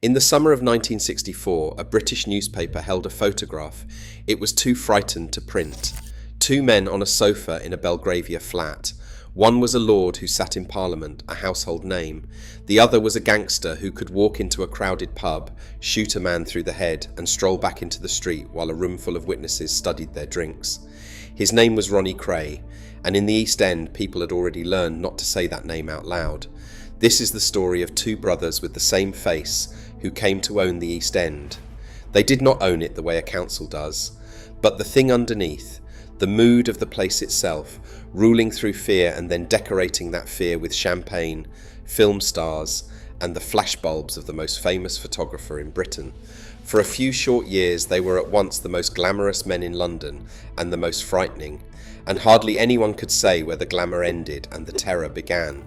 In the summer of 1964, a British newspaper held a photograph it was too frightened to print. Two men on a sofa in a Belgravia flat. One was a lord who sat in Parliament, a household name. The other was a gangster who could walk into a crowded pub, shoot a man through the head, and stroll back into the street while a room full of witnesses studied their drinks. His name was Ronnie Kray, and in the East End people had already learned not to say that name out loud. This is the story of two brothers with the same face who came to own the East End. They did not own it the way a council does, but the thing underneath, the mood of the place itself, ruling through fear and then decorating that fear with champagne, film stars, and the flashbulbs of the most famous photographer in Britain. For a few short years they were at once the most glamorous men in London and the most frightening, and hardly anyone could say where the glamour ended and the terror began.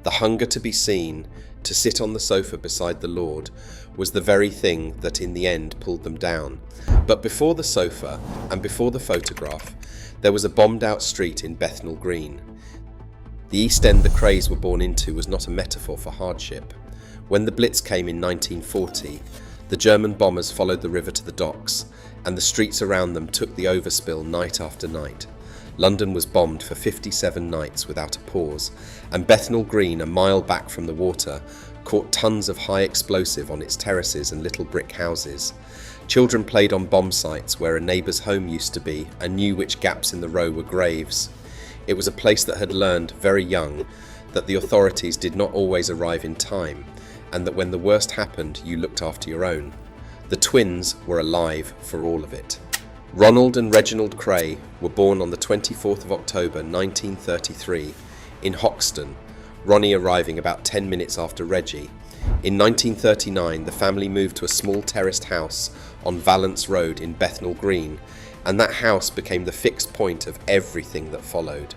The hunger to be seen, to sit on the sofa beside the Lord, was the very thing that in the end pulled them down. But before the sofa, and before the photograph, there was a bombed-out street in Bethnal Green. The East End the Krays were born into was not a metaphor for hardship. When the Blitz came in 1940, the German bombers followed the river to the docks, and the streets around them took the overspill night after night. London was bombed for 57 nights without a pause, and Bethnal Green, a mile back from the water, caught tons of high explosive on its terraces and little brick houses. Children played on bomb sites where a neighbour's home used to be and knew which gaps in the row were graves. It was a place that had learned, very young, that the authorities did not always arrive in time, and that when the worst happened, you looked after your own. The twins were alive for all of it. Ronald and Reginald Kray were born on the 24th of October 1933 in Hoxton, Ronnie arriving about 10 minutes after Reggie. In 1939 the family moved to a small terraced house on Valence Road in Bethnal Green, and that house became the fixed point of everything that followed.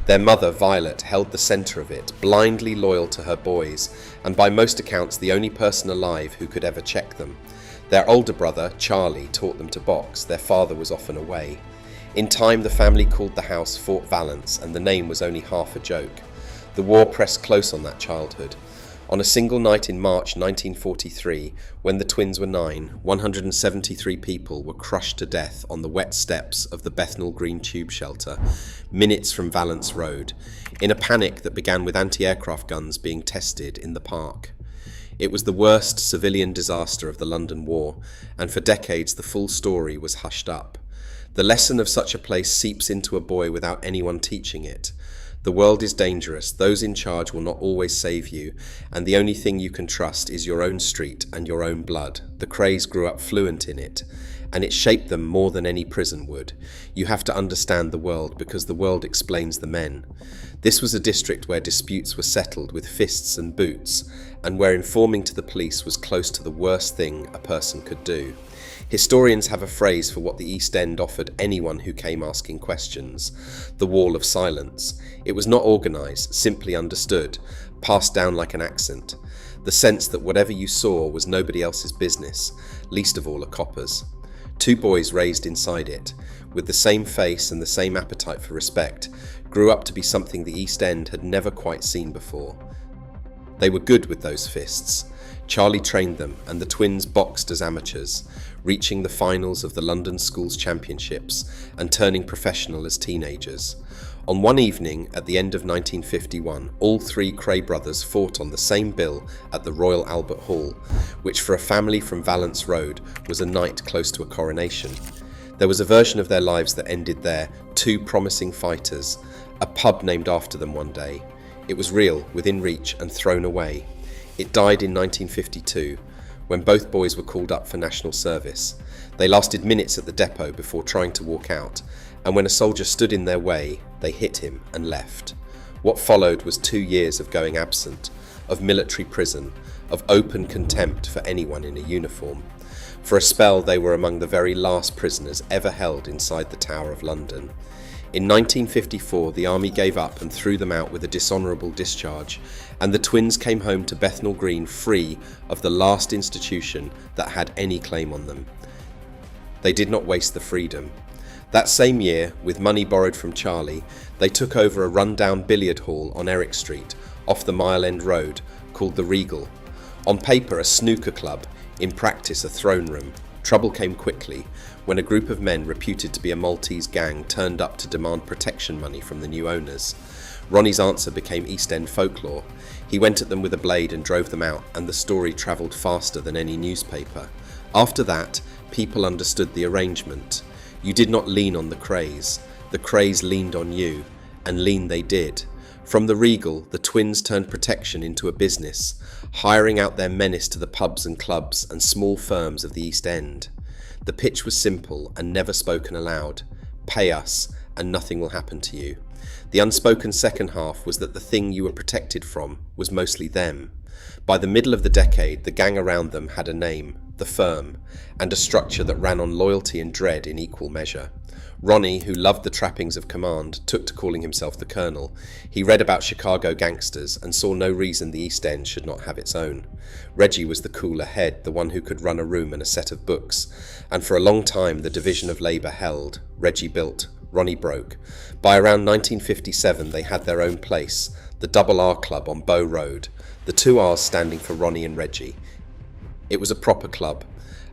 Their mother, Violet, held the centre of it, blindly loyal to her boys, and by most accounts the only person alive who could ever check them. Their older brother, Charlie, taught them to box. Their father was often away. In time, the family called the house Fort Valence, and the name was only half a joke. The war pressed close on that childhood. On a single night in March 1943, when the twins were 9, 173 people were crushed to death on the wet steps of the Bethnal Green tube shelter, minutes from Valence Road, in a panic that began with anti-aircraft guns being tested in the park. It was the worst civilian disaster of the London War, and for decades the full story was hushed up. The lesson of such a place seeps into a boy without anyone teaching it. The world is dangerous, those in charge will not always save you, and the only thing you can trust is your own street and your own blood. The Krays grew up fluent in it, and it shaped them more than any prison would. You have to understand the world because the world explains the men. This was a district where disputes were settled with fists and boots, and where informing to the police was close to the worst thing a person could do. Historians have a phrase for what the East End offered anyone who came asking questions: the wall of silence. It was not organised, simply understood, passed down like an accent. The sense that whatever you saw was nobody else's business, least of all a copper's. Two boys raised inside it, with the same face and the same appetite for respect, grew up to be something the East End had never quite seen before. They were good with those fists. Charlie trained them, and the twins boxed as amateurs, reaching the finals of the London Schools Championships and turning professional as teenagers. On one evening at the end of 1951, all three Kray brothers fought on the same bill at the Royal Albert Hall, which for a family from Valence Road was a night close to a coronation. There was a version of their lives that ended there, two promising fighters, a pub named after them one day. It was real, within reach, and thrown away. It died in 1952, when both boys were called up for national service. They lasted minutes at the depot before trying to walk out, and when a soldier stood in their way, they hit him and left. What followed was 2 years of going absent, of military prison, of open contempt for anyone in a uniform. For a spell, they were among the very last prisoners ever held inside the Tower of London. In 1954, the army gave up and threw them out with a dishonourable discharge, and the twins came home to Bethnal Green free of the last institution that had any claim on them. They did not waste the freedom. That same year, with money borrowed from Charlie, they took over a run-down billiard hall on Eric Street, off the Mile End Road, called the Regal. On paper, a snooker club, in practice a throne room, trouble came quickly when a group of men reputed to be a Maltese gang turned up to demand protection money from the new owners. Ronnie's answer became East End folklore. He went at them with a blade and drove them out, and the story travelled faster than any newspaper. After that, people understood the arrangement. You did not lean on the Krays leaned on you, and lean they did. From the Regal, the twins turned protection into a business, hiring out their menace to the pubs and clubs and small firms of the East End. The pitch was simple and never spoken aloud. Pay us, and nothing will happen to you. The unspoken second half was that the thing you were protected from was mostly them. By the middle of the decade, the gang around them had a name, the Firm, and a structure that ran on loyalty and dread in equal measure. Ronnie, who loved the trappings of command, took to calling himself the Colonel. He read about Chicago gangsters and saw no reason the East End should not have its own. Reggie was the cooler head, the one who could run a room and a set of books, and for a long time the division of labour held. Reggie built, Ronnie broke. By around 1957 they had their own place, the Double R Club on Bow Road, the two R's standing for Ronnie and Reggie. It was a proper club,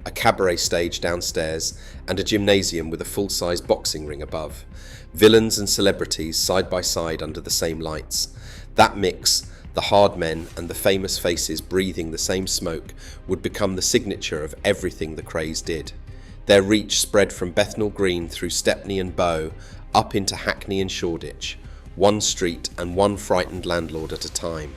a cabaret stage downstairs, and a gymnasium with a full-size boxing ring above. Villains and celebrities side by side under the same lights. That mix, the hard men and the famous faces breathing the same smoke, would become the signature of everything the Krays did. Their reach spread from Bethnal Green through Stepney and Bow, up into Hackney and Shoreditch, one street and one frightened landlord at a time.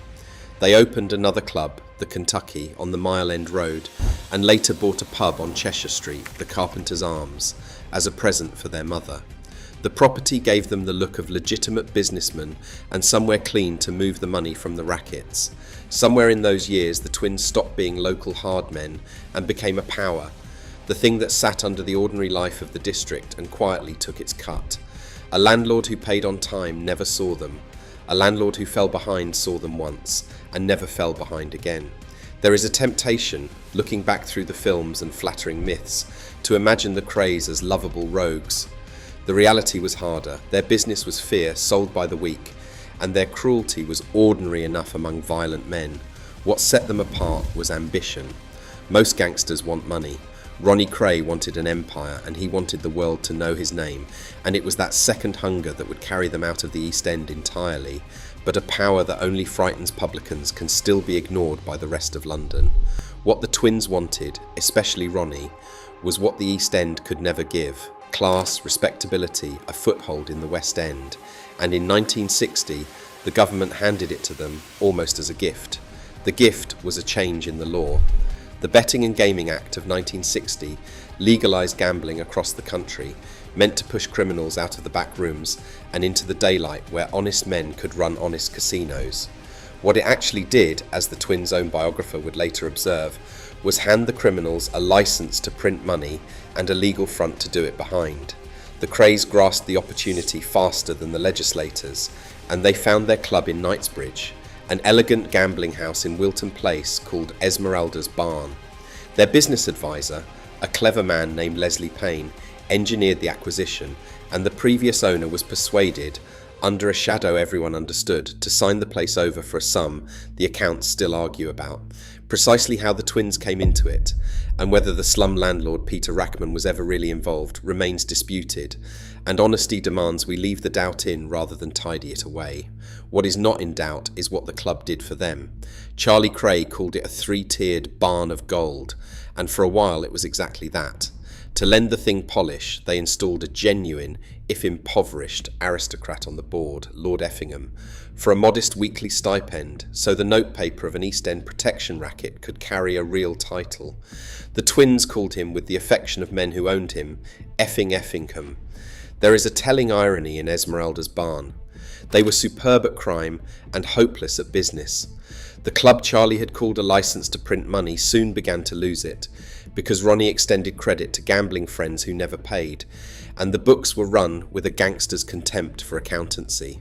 They opened another club, the Kentucky, on the Mile End Road, and later bought a pub on Cheshire Street, the Carpenter's Arms, as a present for their mother. The property gave them the look of legitimate businessmen and somewhere clean to move the money from the rackets. Somewhere in those years the twins stopped being local hard men and became a power, the thing that sat under the ordinary life of the district and quietly took its cut. A landlord who paid on time never saw them. A landlord who fell behind saw them once, and never fell behind again. There is a temptation, looking back through the films and flattering myths, to imagine the Krays as lovable rogues. The reality was harder. Their business was fear, sold by the week, and their cruelty was ordinary enough among violent men. What set them apart was ambition. Most gangsters want money. Ronnie Kray wanted an empire, and he wanted the world to know his name, and it was that second hunger that would carry them out of the East End entirely, but a power that only frightens publicans can still be ignored by the rest of London. What the twins wanted, especially Ronnie, was what the East End could never give: class, respectability, a foothold in the West End, and in 1960 the government handed it to them almost as a gift. The gift was a change in the law. The Betting and Gaming Act of 1960 legalised gambling across the country, meant to push criminals out of the back rooms and into the daylight where honest men could run honest casinos. What it actually did, as the twins' own biographer would later observe, was hand the criminals a licence to print money and a legal front to do it behind. The Krays grasped the opportunity faster than the legislators, and they found their club in Knightsbridge, an elegant gambling house in Wilton Place called Esmeralda's Barn. Their business advisor, a clever man named Leslie Payne, engineered the acquisition, and the previous owner was persuaded, under a shadow everyone understood, to sign the place over for a sum the accounts still argue about. Precisely how the twins came into it, and whether the slum landlord Peter Rackman was ever really involved, remains disputed, and honesty demands we leave the doubt in rather than tidy it away. What is not in doubt is what the club did for them. Charlie Kray called it a three-tiered barn of gold, and for a while it was exactly that. To lend the thing polish, they installed a genuine, if impoverished, aristocrat on the board, Lord Effingham, for a modest weekly stipend, so the notepaper of an East End protection racket could carry a real title. The twins called him, with the affection of men who owned him, Effingham. There is a telling irony in Esmeralda's Barn. They were superb at crime and hopeless at business. The club Charlie had called a licence to print money soon began to lose it, because Ronnie extended credit to gambling friends who never paid, and the books were run with a gangster's contempt for accountancy.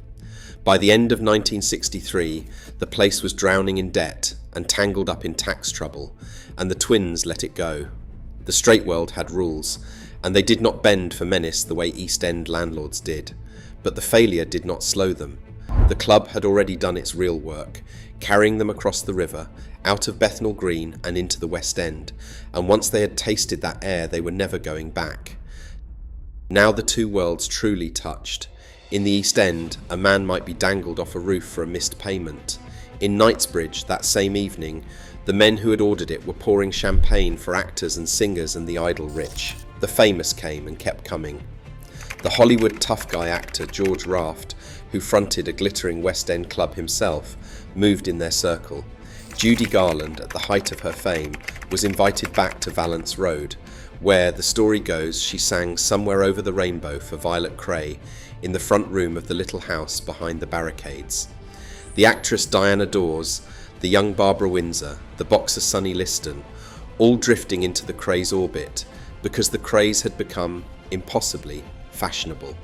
By the end of 1963, the place was drowning in debt and tangled up in tax trouble, and the twins let it go. The straight world had rules, and they did not bend for menace the way East End landlords did, but the failure did not slow them. The club had already done its real work, carrying them across the river, out of Bethnal Green and into the West End, and once they had tasted that air, they were never going back. Now the two worlds truly touched. In the East End, a man might be dangled off a roof for a missed payment. In Knightsbridge, that same evening, the men who had ordered it were pouring champagne for actors and singers and the idle rich. The famous came and kept coming. The Hollywood tough guy actor George Raft, who fronted a glittering West End club himself, moved in their circle. Judy Garland, at the height of her fame, was invited back to Valence Road, where, the story goes, she sang Somewhere Over the Rainbow for Violet Kray in the front room of the little house behind the barricades. The actress Diana Dawes, the young Barbara Windsor, the boxer Sonny Liston, all drifting into the Krays' orbit because the Krays had become, impossibly, fashionable.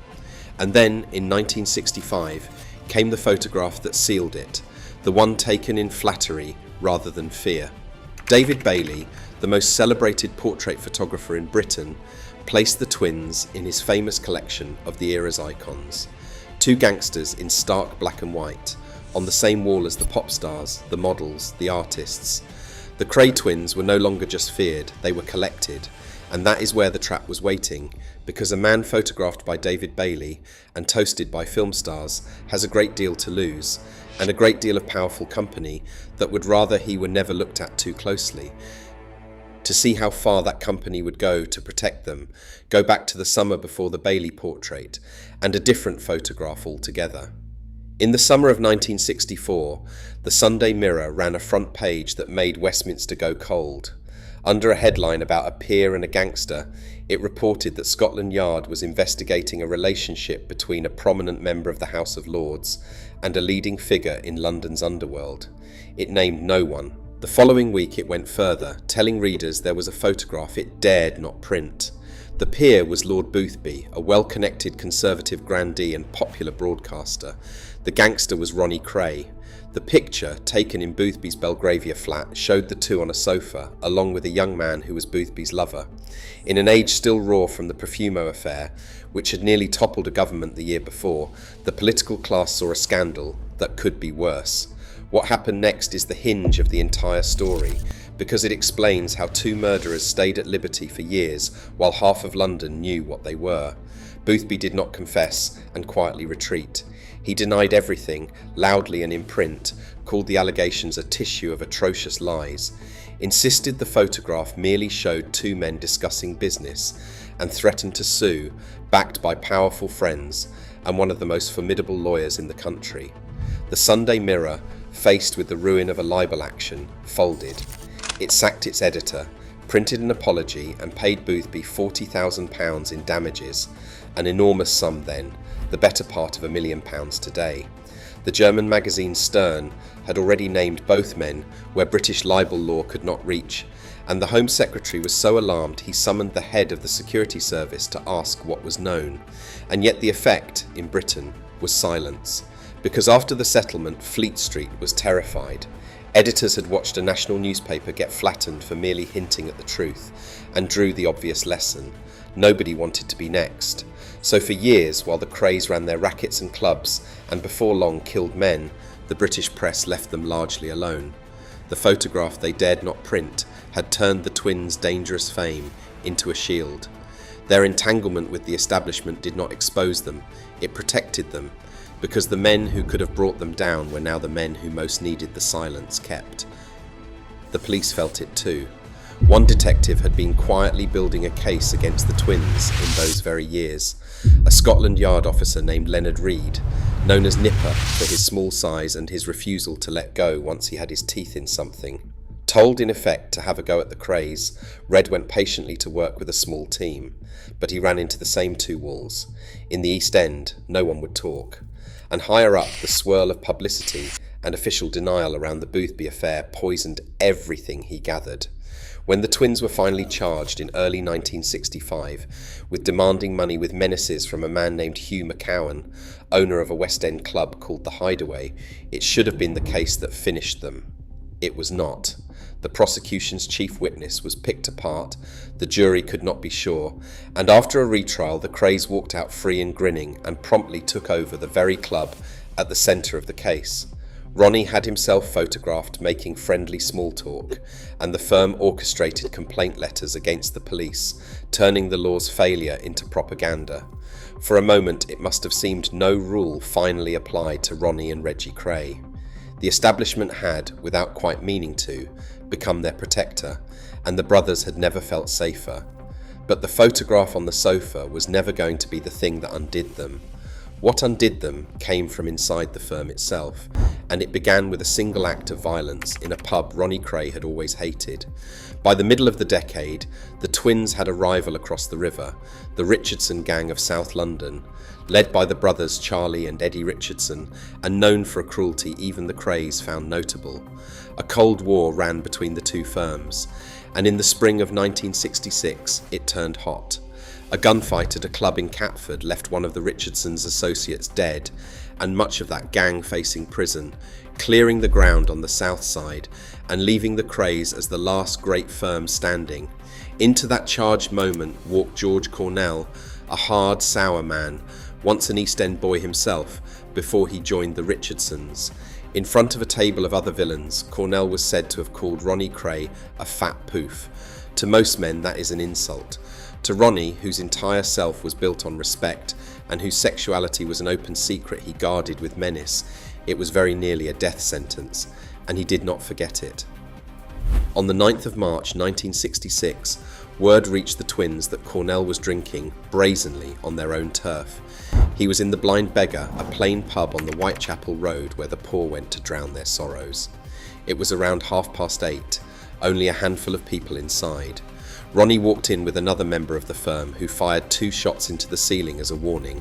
And then, in 1965, came the photograph that sealed it, the one taken in flattery rather than fear. David Bailey, the most celebrated portrait photographer in Britain, placed the twins in his famous collection of the era's icons. Two gangsters in stark black and white, on the same wall as the pop stars, the models, the artists. The Kray twins were no longer just feared, they were collected, and that is where the trap was waiting, because a man photographed by David Bailey and toasted by film stars has a great deal to lose, and a great deal of powerful company that would rather he were never looked at too closely. To see how far that company would go to protect them, go back to the summer before the Bailey portrait, and a different photograph altogether. In the summer of 1964, the Sunday Mirror ran a front page that made Westminster go cold. Under a headline about a peer and a gangster, it reported that Scotland Yard was investigating a relationship between a prominent member of the House of Lords and a leading figure in London's underworld. It named no one. The following week it went further, telling readers there was a photograph it dared not print. The peer was Lord Boothby, a well-connected Conservative grandee and popular broadcaster. The gangster was Ronnie Kray. The picture, taken in Boothby's Belgravia flat, showed the two on a sofa, along with a young man who was Boothby's lover. In an age still raw from the Profumo affair, which had nearly toppled a government the year before, the political class saw a scandal that could be worse. What happened next is the hinge of the entire story, because it explains how two murderers stayed at liberty for years while half of London knew what they were. Boothby did not confess and quietly retreat. He denied everything, loudly and in print, called the allegations a tissue of atrocious lies, insisted the photograph merely showed two men discussing business, and threatened to sue, backed by powerful friends and one of the most formidable lawyers in the country. The Sunday Mirror, faced with the ruin of a libel action, folded. It sacked its editor, printed an apology and paid Boothby £40,000 in damages, an enormous sum then, the better part of £1 million today. The German magazine Stern had already named both men where British libel law could not reach, and the Home Secretary was so alarmed he summoned the head of the security service to ask what was known. And yet the effect, in Britain, was silence, because after the settlement Fleet Street was terrified. Editors had watched a national newspaper get flattened for merely hinting at the truth, and drew the obvious lesson. Nobody wanted to be next. So for years, while the Krays ran their rackets and clubs, and before long killed men, the British press left them largely alone. The photograph they dared not print had turned the twins' dangerous fame into a shield. Their entanglement with the establishment did not expose them, it protected them, because the men who could have brought them down were now the men who most needed the silence kept. The police felt it too. One detective had been quietly building a case against the twins in those very years. A Scotland Yard officer named Leonard Reed, known as Nipper for his small size and his refusal to let go once he had his teeth in something. Told in effect to have a go at the Krays, Red went patiently to work with a small team, but he ran into the same two walls. In the East End, no one would talk. And higher up, the swirl of publicity and official denial around the Boothby affair poisoned everything he gathered. When the twins were finally charged in early 1965 with demanding money with menaces from a man named Hugh McCowan, owner of a West End club called The Hideaway, it should have been the case that finished them. It was not. The prosecution's chief witness was picked apart, the jury could not be sure, and after a retrial the Krays walked out free and grinning and promptly took over the very club at the centre of the case. Ronnie had himself photographed making friendly small talk, and the firm orchestrated complaint letters against the police, turning the law's failure into propaganda. For a moment, it must have seemed no rule finally applied to Ronnie and Reggie Kray. The establishment had, without quite meaning to, become their protector, and the brothers had never felt safer. But the photograph on the sofa was never going to be the thing that undid them. What undid them came from inside the firm itself, and it began with a single act of violence in a pub Ronnie Kray had always hated. By the middle of the decade, the twins had a rival across the river, the Richardson gang of South London, led by the brothers Charlie and Eddie Richardson, and known for a cruelty even the Krays found notable. A Cold War ran between the two firms, and in the spring of 1966 it turned hot. A gunfight at a club in Catford left one of the Richardsons' associates dead, and much of that gang facing prison, clearing the ground on the south side and leaving the Krays as the last great firm standing. Into that charged moment walked George Cornell, a hard, sour man, once an East End boy himself, before he joined the Richardsons. In front of a table of other villains, Cornell was said to have called Ronnie Kray a fat poof. To most men that is an insult. To Ronnie, whose entire self was built on respect, and whose sexuality was an open secret he guarded with menace, it was very nearly a death sentence, and he did not forget it. On the 9th of March 1966, word reached the twins that Cornell was drinking brazenly on their own turf. He was in the Blind Beggar, a plain pub on the Whitechapel road where the poor went to drown their sorrows. It was around 8:30, only a handful of people inside. Ronnie walked in with another member of the firm who fired 2 shots into the ceiling as a warning.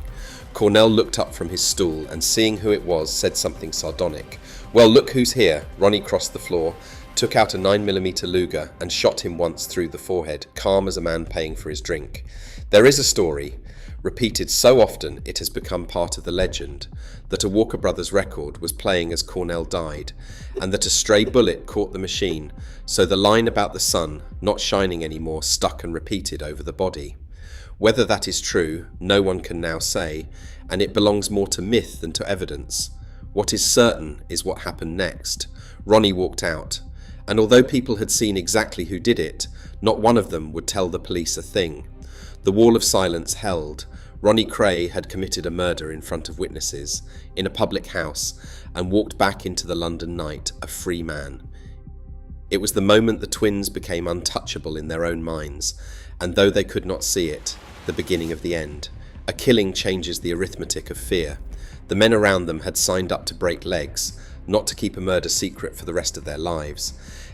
Cornell looked up from his stool and, seeing who it was, said something sardonic. "Well, look who's here." Ronnie crossed the floor, took out a 9mm Luger and shot him once through the forehead, calm as a man paying for his drink. There is a story, repeated so often it has become part of the legend, that a Walker Brothers record was playing as Cornell died, and that a stray bullet caught the machine, so the line about the sun not shining anymore stuck and repeated over the body. Whether that is true, no one can now say, and it belongs more to myth than to evidence. What is certain is what happened next. Ronnie walked out, and although people had seen exactly who did it, not one of them would tell the police a thing. The wall of silence held. Ronnie Kray had committed a murder in front of witnesses, in a public house, and walked back into the London night a free man. It was the moment the twins became untouchable in their own minds, and though they could not see it, the beginning of the end. A killing changes the arithmetic of fear. The men around them had signed up to break legs, not to keep a murder secret for the rest of their lives,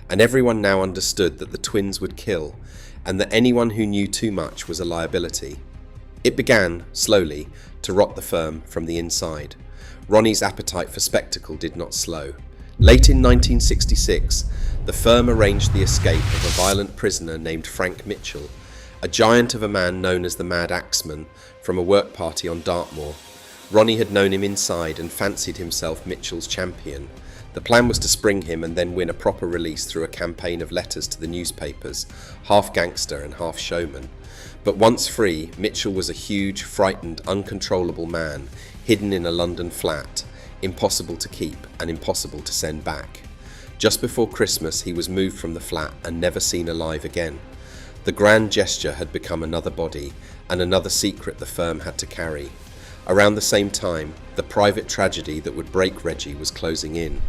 and everyone now understood that the twins would kill, and that anyone who knew too much was a liability. It began, slowly, to rot the firm from the inside. Ronnie's appetite for spectacle did not slow. Late in 1966, the firm arranged the escape of a violent prisoner named Frank Mitchell, a giant of a man known as the Mad Axeman, from a work party on Dartmoor. Ronnie had known him inside and fancied himself Mitchell's champion. The plan was to spring him and then win a proper release through a campaign of letters to the newspapers, half gangster and half showman. But once free, Mitchell was a huge, frightened, uncontrollable man, hidden in a London flat, impossible to keep and impossible to send back. Just before Christmas, he was moved from the flat and never seen alive again. The grand gesture had become another body and another secret the firm had to carry. Around the same time, the private tragedy that would break Reggie was closing in.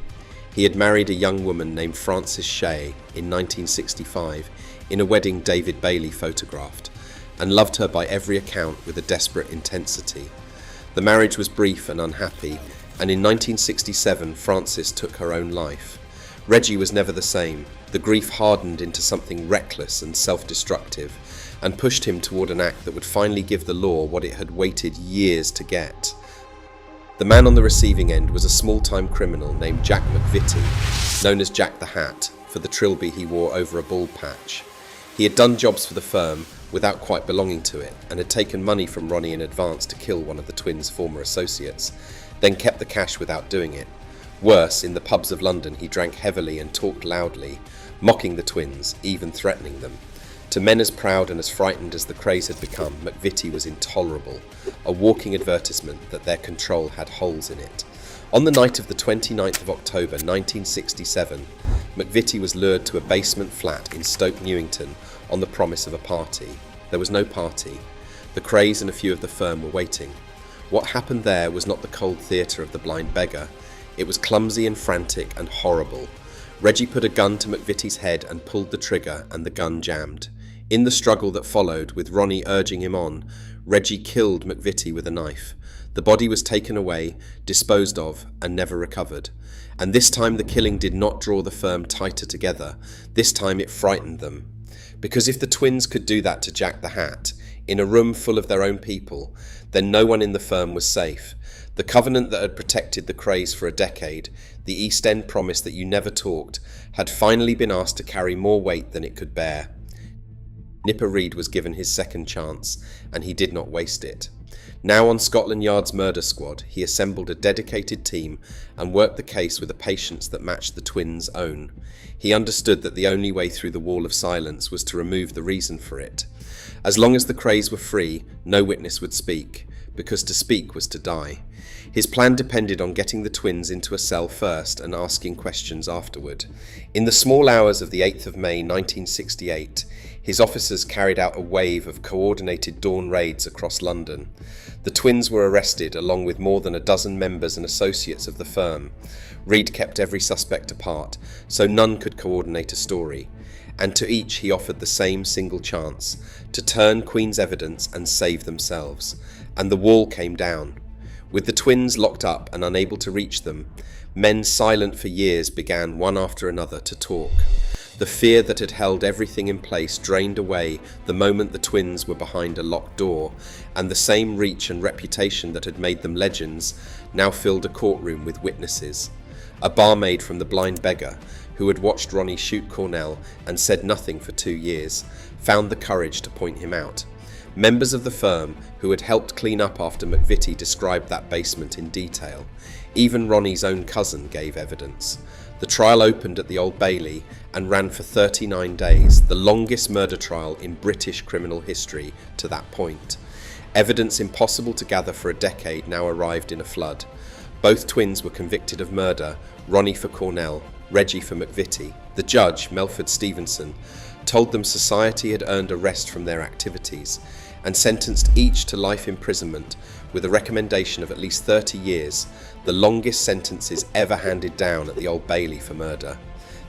He had married a young woman named Frances Shea in 1965 in a wedding David Bailey photographed, and loved her by every account with a desperate intensity. The marriage was brief and unhappy, and in 1967 Frances took her own life. Reggie was never the same. The grief hardened into something reckless and self-destructive, and pushed him toward an act that would finally give the law what it had waited years to get. The man on the receiving end was a small-time criminal named Jack McVitie, known as Jack the Hat, for the trilby he wore over a bald patch. He had done jobs for the firm without quite belonging to it, and had taken money from Ronnie in advance to kill one of the twins' former associates, then kept the cash without doing it. Worse, in the pubs of London he drank heavily and talked loudly, mocking the twins, even threatening them. To men as proud and as frightened as the Krays had become, McVitie was intolerable, a walking advertisement that their control had holes in it. On the night of the 29th of October 1967, McVitie was lured to a basement flat in Stoke Newington on the promise of a party. There was no party. The Krays and a few of the firm were waiting. What happened there was not the cold theatre of the Blind Beggar. It was clumsy and frantic and horrible. Reggie put a gun to McVitie's head and pulled the trigger, and the gun jammed. In the struggle that followed, with Ronnie urging him on, Reggie killed McVitie with a knife. The body was taken away, disposed of, and never recovered. And this time the killing did not draw the firm tighter together. This time it frightened them. Because if the twins could do that to Jack the Hat, in a room full of their own people, then no one in the firm was safe. The covenant that had protected the Krays for a decade, the East End promise that you never talked, had finally been asked to carry more weight than it could bear. Nipper Reid was given his second chance, and he did not waste it. Now on Scotland Yard's murder squad, he assembled a dedicated team and worked the case with a patience that matched the twins' own. He understood that the only way through the wall of silence was to remove the reason for it. As long as the Krays were free, no witness would speak, because to speak was to die. His plan depended on getting the twins into a cell first and asking questions afterward. In the small hours of the 8th of May 1968, his officers carried out a wave of coordinated dawn raids across London. The twins were arrested along with more than a dozen members and associates of the firm. Reid kept every suspect apart, so none could coordinate a story. And to each he offered the same single chance, to turn Queen's evidence and save themselves. And the wall came down. With the twins locked up and unable to reach them, men silent for years began one after another to talk. The fear that had held everything in place drained away the moment the twins were behind a locked door, and the same reach and reputation that had made them legends now filled a courtroom with witnesses. A barmaid from the Blind Beggar, who had watched Ronnie shoot Cornell and said nothing for 2 years, found the courage to point him out. Members of the firm who had helped clean up after McVitie described that basement in detail. Even Ronnie's own cousin gave evidence. The trial opened at the Old Bailey and ran for 39 days, the longest murder trial in British criminal history to that point. Evidence impossible to gather for a decade now arrived in a flood. Both twins were convicted of murder, Ronnie for Cornell, Reggie for McVitie. The judge, Melford Stevenson, told them society had earned a rest from their activities and sentenced each to life imprisonment with a recommendation of at least 30 years, the longest sentences ever handed down at the Old Bailey for murder.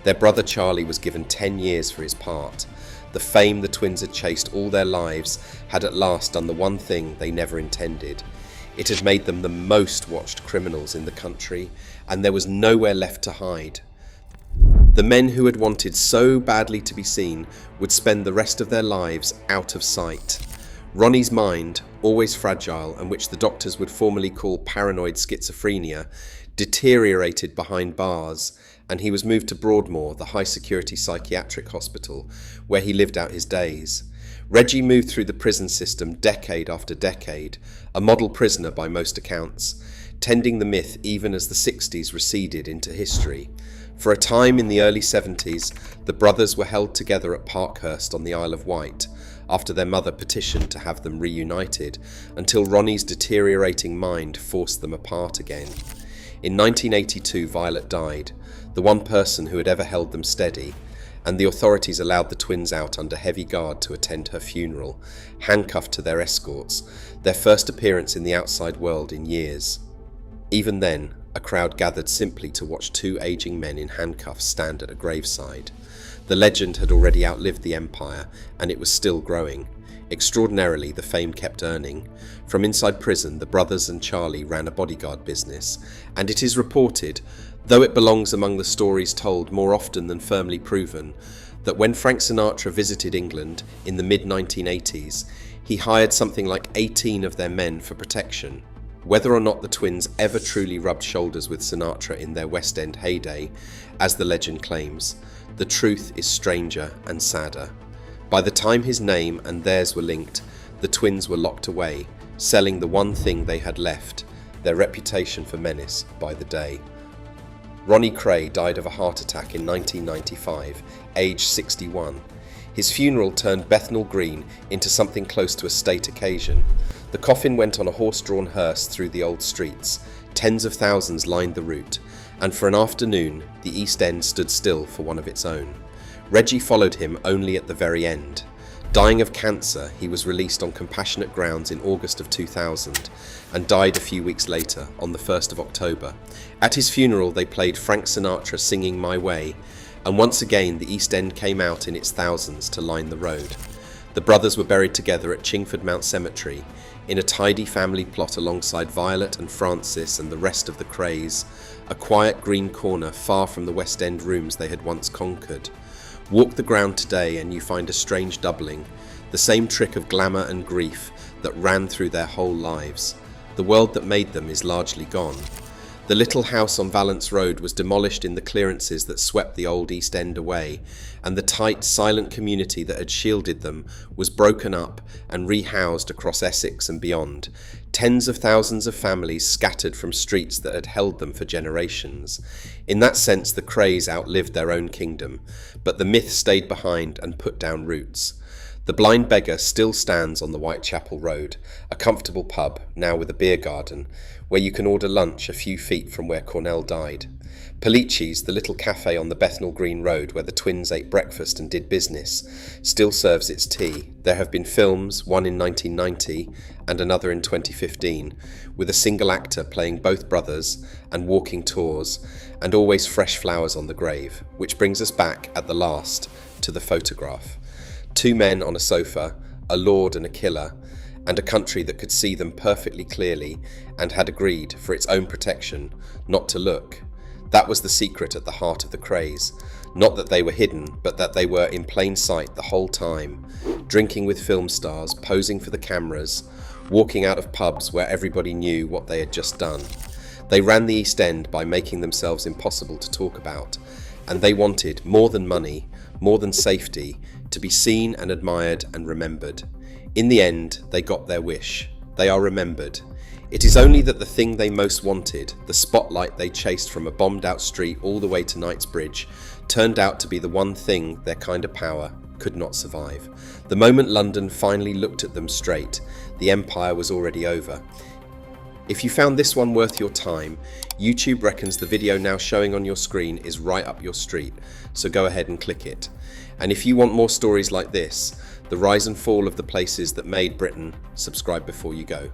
Their brother Charlie was given 10 years for his part. The fame the twins had chased all their lives had at last done the one thing they never intended. It had made them the most watched criminals in the country, and there was nowhere left to hide. The men who had wanted so badly to be seen would spend the rest of their lives out of sight. Ronnie's mind, always fragile and which the doctors would formally call paranoid schizophrenia, deteriorated behind bars, and he was moved to Broadmoor, the high-security psychiatric hospital, where he lived out his days. Reggie moved through the prison system decade after decade, a model prisoner by most accounts, tending the myth even as the 60s receded into history. For a time in the early 70s, the brothers were held together at Parkhurst on the Isle of Wight, after their mother petitioned to have them reunited, until Ronnie's deteriorating mind forced them apart again. In 1982, Violet died, the one person who had ever held them steady, and the authorities allowed the twins out under heavy guard to attend her funeral, handcuffed to their escorts, their first appearance in the outside world in years. Even then, a crowd gathered simply to watch two aging men in handcuffs stand at a graveside. The legend had already outlived the empire, and it was still growing. Extraordinarily, the fame kept earning. From inside prison, the brothers and Charlie ran a bodyguard business, and it is reported, though it belongs among the stories told more often than firmly proven, that when Frank Sinatra visited England in the mid-1980s, he hired something like 18 of their men for protection. Whether or not the twins ever truly rubbed shoulders with Sinatra in their West End heyday, as the legend claims, the truth is stranger and sadder. By the time his name and theirs were linked, the twins were locked away, selling the one thing they had left, their reputation for menace by the day. Ronnie Kray died of a heart attack in 1995, aged 61. His funeral turned Bethnal Green into something close to a state occasion. The coffin went on a horse-drawn hearse through the old streets, Tens of thousands lined the route, and for an afternoon, the East End stood still for one of its own. Reggie followed him only at the very end. Dying of cancer, he was released on compassionate grounds in August of 2000 and died a few weeks later, on the 1st of October. At his funeral, they played Frank Sinatra singing My Way, and once again the East End came out in its thousands to line the road. The brothers were buried together at Chingford Mount Cemetery, in a tidy family plot alongside Violet and Francis and the rest of the Krays, a quiet green corner far from the West End rooms they had once conquered. Walk the ground today and you find a strange doubling, the same trick of glamour and grief that ran through their whole lives. The world that made them is largely gone. The little house on Valence Road was demolished in the clearances that swept the old East End away, and the tight, silent community that had shielded them was broken up and rehoused across Essex and beyond. Tens of thousands of families scattered from streets that had held them for generations. In that sense, the Krays outlived their own kingdom, but the myth stayed behind and put down roots. The Blind Beggar still stands on the Whitechapel Road, a comfortable pub, now with a beer garden, where you can order lunch a few feet from where Cornell died. Polici's, the little cafe on the Bethnal Green Road where the twins ate breakfast and did business, still serves its tea. There have been films, one in 1990 and another in 2015, with a single actor playing both brothers, and walking tours, and always fresh flowers on the grave, which brings us back, at the last, to the photograph. Two men on a sofa, a lord and a killer, and a country that could see them perfectly clearly and had agreed, for its own protection, not to look. That was the secret at the heart of the Krays. Not that they were hidden, but that they were in plain sight the whole time, drinking with film stars, posing for the cameras, walking out of pubs where everybody knew what they had just done. They ran the East End by making themselves impossible to talk about, and they wanted, more than money, more than safety, to be seen and admired and remembered. In the end, they got their wish. They are remembered. It is only that the thing they most wanted, the spotlight they chased from a bombed-out street all the way to Knightsbridge, turned out to be the one thing their kind of power could not survive. The moment London finally looked at them straight, the empire was already over. If you found this one worth your time, YouTube reckons the video now showing on your screen is right up your street, so go ahead and click it. And if you want more stories like this, the rise and fall of the places that made Britain, subscribe before you go.